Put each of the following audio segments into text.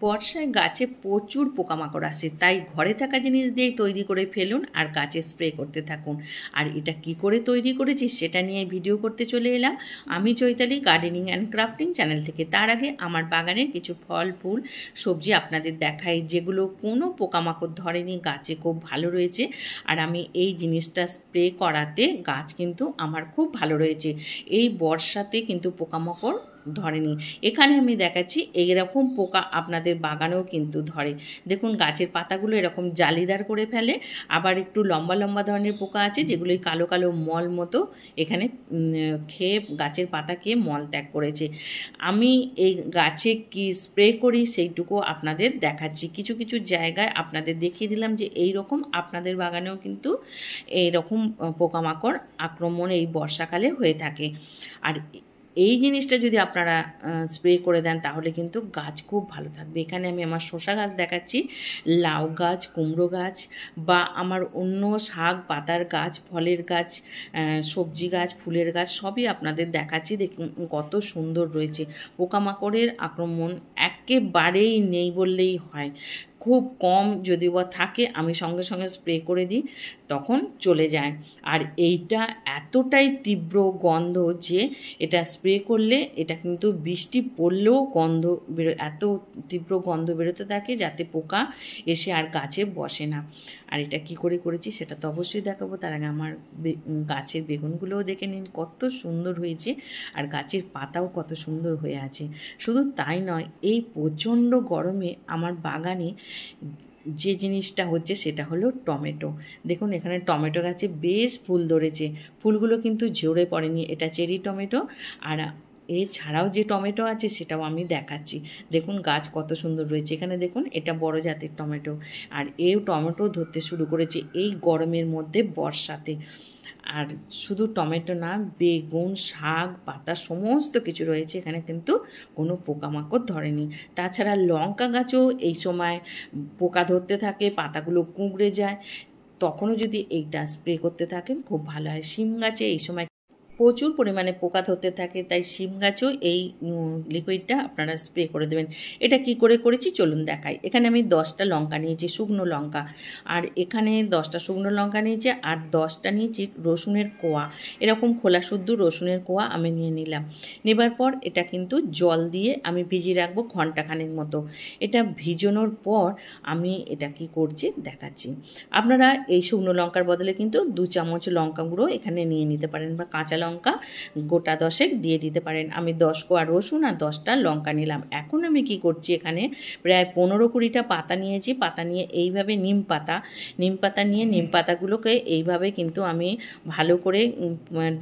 বর্ষায় গাছে প্রচুর পোকামাকড় আসে, তাই ঘরে থাকা জিনিস দিয়েই তৈরি করে ফেলুন আর গাছে স্প্রে করতে থাকুন। আর এটা কি করে তৈরি করেছি সেটা নিয়ে ভিডিও করতে চলে এলাম আমি Chaitali gardening and crafting channel থেকে। তার আগে আমার বাগানের কিছু ফল ফুল সবজি আপনাদের দেখাই, যেগুলো কোনো পোকামাকড় ধরেনি, গাছে খুব ভালো রয়েছে। আর আমি এই জিনিসটা স্প্রে করাতে গাছ কিন্তু আমার খুব ভালো রয়েছে। এই বর্ষাতে কিন্তু পোকামাকড় ধরেনি। এখানে আমি দেখাচ্ছি এইরকম পোকা আপনাদের বাগানেও কিন্তু ধরে। দেখুন গাছের পাতাগুলো এরকম জালিদার করে ফেলে। আবার একটু লম্বা লম্বা ধরনের পোকা আছে যেগুলো কালো কালো মল মতো এখানে খেয়ে গাছের পাতা খেয়ে মল ত্যাগ করেছে। আমি এই গাছে কি স্প্রে করি সেইটুকু আপনাদের দেখাচ্ছি। কিছু কিছু জায়গায় আপনাদের দেখিয়ে দিলাম যে এই রকম আপনাদের বাগানেও কিন্তু এইরকম পোকামাকড় আক্রমণ এই বর্ষাকালে হয়ে থাকে। আর এই জিনিসটা যদি আপনারা স্প্রে করে দেন তাহলে কিন্তু গাছ খুব ভালো থাকবে। এখানে আমি আমার শসা গাছ দেখাচ্ছি, লাউ গাছ, কুমড়ো গাছ বা আমার অন্য শাক পাতার গাছ, ফলের গাছ, সবজি গাছ, ফুলের গাছ সবই আপনাদের দেখাচ্ছি। দেখুন কত সুন্দর রয়েছে। পোকামাকড়ের আক্রমণ একেবারেই নেই বললেই হয়। খুব কম যদি বা থাকে আমি সঙ্গে সঙ্গে স্প্রে করে দিই, তখন চলে যায়। আর এইটা এতটাই তীব্র গন্ধ যে এটা স্প্রে করলে এটা কিন্তু বৃষ্টি পড়লেও গন্ধ এত তীব্র গন্ধ বেরোতে থাকে যাতে পোকা এসে আর গাছে বসে না। আর এটা কি করে করেছি সেটা তো অবশ্যই দেখাবো। তার আগে আমার গাছের বেগুনগুলোও দেখে নিন কত সুন্দর হয়েছে, আর গাছের পাতাও কত সুন্দর হয়ে আছে। শুধু তাই নয়, এই প্রচণ্ড গরমে আমার বাগানে যে জিনিসটা হচ্ছে সেটা হলো টমেটো। দেখুন এখানে টমেটো গাছে বেশ ফুল ধরেছে, ফুলগুলো কিন্তু ঝরে পড়েনি। এটা চেরি টমেটো। আর এছাড়াও যে টমেটো আছে সেটাও আমি দেখাচ্ছি। দেখুন গাছ কত সুন্দর রয়েছে। এখানে দেখুন এটা বড় জাতের টমেটো। আর এই টমেটো ধরতে শুরু করেছে এই গরমের মধ্যে বর্ষাতে। আর শুধু টমেটো না, বেগুন, শাক পাতা সমস্ত কিছু রয়েছে, এখানে কিন্তু কোনো পোকামাকড় ধরেনি। তাছাড়া লঙ্কা গাছও এই সময় পোকা ধরতে থাকে, পাতাগুলো কুঁকড়ে যায়, তখনও যদি এইটা স্প্রে করতে থাকেন খুব ভালো হয়। শিম গাছে এই সময় প্রচুর পরিমাণে পোকা ধরতে থাকে, তাই শিম গাছেও এই লিকুইডটা আপনারা স্প্রে করে দেবেন। এটা কি করে করেছি চলুন দেখাই। এখানে আমি 10টা লঙ্কা নিয়েছি, শুকনো লঙ্কা। আর এখানে 10টা শুকনো লঙ্কা নিয়েছি আর 10টা নিয়েছি রসুনের কোয়া। এরকম খোলা শুদ্ধ রসুনের কোয়া আমি নিয়ে নিলাম। নেবার পর এটা কিন্তু জল দিয়ে আমি ভিজিয়ে রাখবো ঘন্টাখানেক মতো। এটা ভিজানোর পর আমি এটা কি করছি দেখাচ্ছি। আপনারা এই শুকনো লঙ্কার বদলে কিন্তু 2 চামচ লঙ্কা গুঁড়ো এখানে নিয়ে নিতে পারেন, বা কাঁচা লঙ্কা গোটা 10 দিয়ে দিতে পারেন। আমি 10 কোয়া রসুন আর 10টা লঙ্কা নিলাম। এখন আমি কি করছি, এখানে প্রায় 15-20টা পাতা নিয়েছি। পাতা নিয়ে এইভাবে নিম পাতা নিয়ে নিম পাতাগুলোকে এইভাবে কিন্তু আমি ভালো করে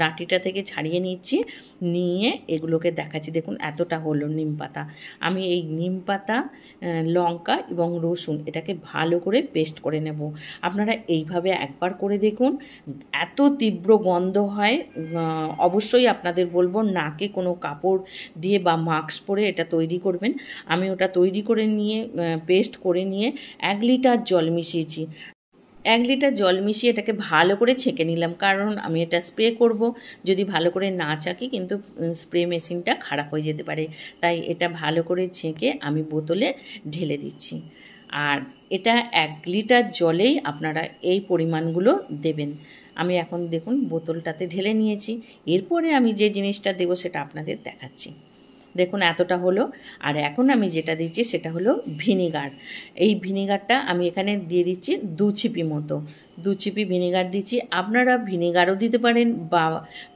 ডাঁটিটা থেকে ছাড়িয়ে নিচ্ছি, নিয়ে এগুলোকে দেখাচ্ছি। দেখুন এতটা হলো নিম পাতা। আমি এই নিম পাতা, লঙ্কা এবং রসুন এটাকে ভালো করে পেস্ট করে নেব। আপনারা এইভাবে একবার করে দেখুন, এত তীব্র গন্ধ হয়। অবশ্যই আপনাদের বলবো নাকে কোনো কাপড় দিয়ে বা মাস্ক পরে এটা তৈরি করবেন। আমি ওটা তৈরি করে নিয়ে পেস্ট করে নিয়ে 1 লিটার জল মিশিয়েছি। 1 লিটার জল মিশিয়ে এটাকে ভালো করে ছেঁকে নিলাম, কারণ আমি এটা স্প্রে করব। যদি ভালো করে না ছাঁকি কিন্তু স্প্রে মেশিনটা খারাপ হয়ে যেতে পারে। তাই এটা ভালো করে ছেঁকে আমি বোতলে ঢেলে দিচ্ছি। আর এটা 1 লিটার জলেই আপনারা এই পরিমাণগুলো দেবেন। আমি এখন দেখুন বোতলটাতে ঢেলে নিয়েছি। এরপরে আমি যে জিনিসটা দেবো সেটা আপনাদের দেখাচ্ছি। দেখুন এতটা হলো। আর এখন আমি যেটা দিচ্ছি সেটা হলো ভিনিগার। এই ভিনিগারটা আমি এখানে দিয়ে দিচ্ছি 2 ছিপি মতো। 2 ছিপি ভিনিগার দিচ্ছি। আপনারা ভিনিগারও দিতে পারেন বা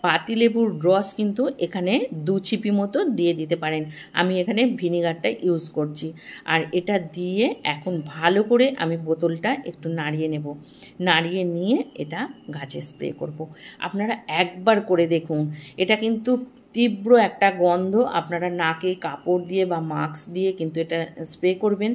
পাতিলেবুর রস কিন্তু এখানে 2 ছিপি মতো দিয়ে দিতে পারেন। আমি এখানে ভিনিগারটা ইউজ করছি। আর এটা দিয়ে এখন ভালো করে আমি বোতলটা একটু নাড়িয়ে নেব। নাড়িয়ে নিয়ে এটা গাছে স্প্রে করব। আপনারা একবার করে দেখুন। এটা কিন্তু তীব্র একটা গন্ধ। আপনারা নাকে কাপড় দিয়ে বা মাস্ক দিয়ে কিন্তু এটা স্প্রে করবেন।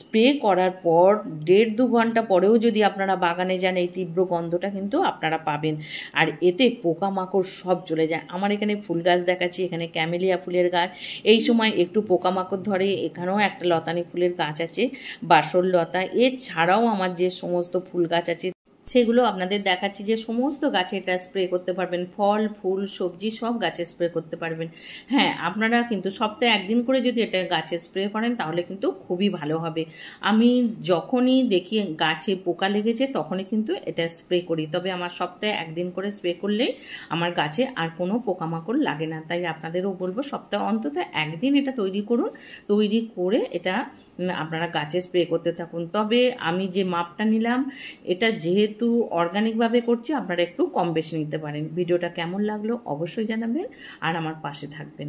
স্প্রে করার পর 1.5-2 ঘন্টা পরেও যদি আপনারা বাগানে যান এই তীব্র গন্ধটা কিন্তু আপনারা পাবেন। আর এতে পোকামাকড় সব চলে যায়। আমার এখানে ফুল গাছ দেখাচ্ছি, এখানে ক্যামেলিয়া ফুলের গাছ। এই সময় একটু পোকামাকড় ধরে। এখানেও একটা লতানি ফুলের গাছ আছে, বাসর লতা। এছাড়াও আমার যে সমস্ত ফুল গাছ আছে সেগুলো আপনাদের দেখাচ্ছি যে সমস্ত গাছে এটা স্প্রে করতে পারবেন, ফল ফুল সবজি সব গাছে স্প্রে করতে পারবেন। হ্যাঁ, আপনারা কিন্তু সপ্তাহে একদিন করে যদি এটা গাছে স্প্রে করেন তাহলে কিন্তু খুবই ভালো হবে। আমি যখনই দেখি গাছে পোকা লেগেছে তখনই কিন্তু এটা স্প্রে করি, তবে আমার সপ্তাহে একদিন করে স্প্রে করলেই আমার গাছে আর কোনো পোকামাকড় লাগে না। তাই আপনাদেরও বলবো সপ্তাহে অন্তত একদিন এটা তৈরি করুন, তৈরি করে এটা আপনারা গাছে স্প্রে করতে থাকুন। তবে আমি যে মাপটা নিলাম এটা যেহেতু অর্গানিকভাবে করছি, আপনারা একটু কম বেশি নিতে পারেন। ভিডিওটা কেমন লাগলো অবশ্যই জানাবেন আর আমার পাশে থাকবেন।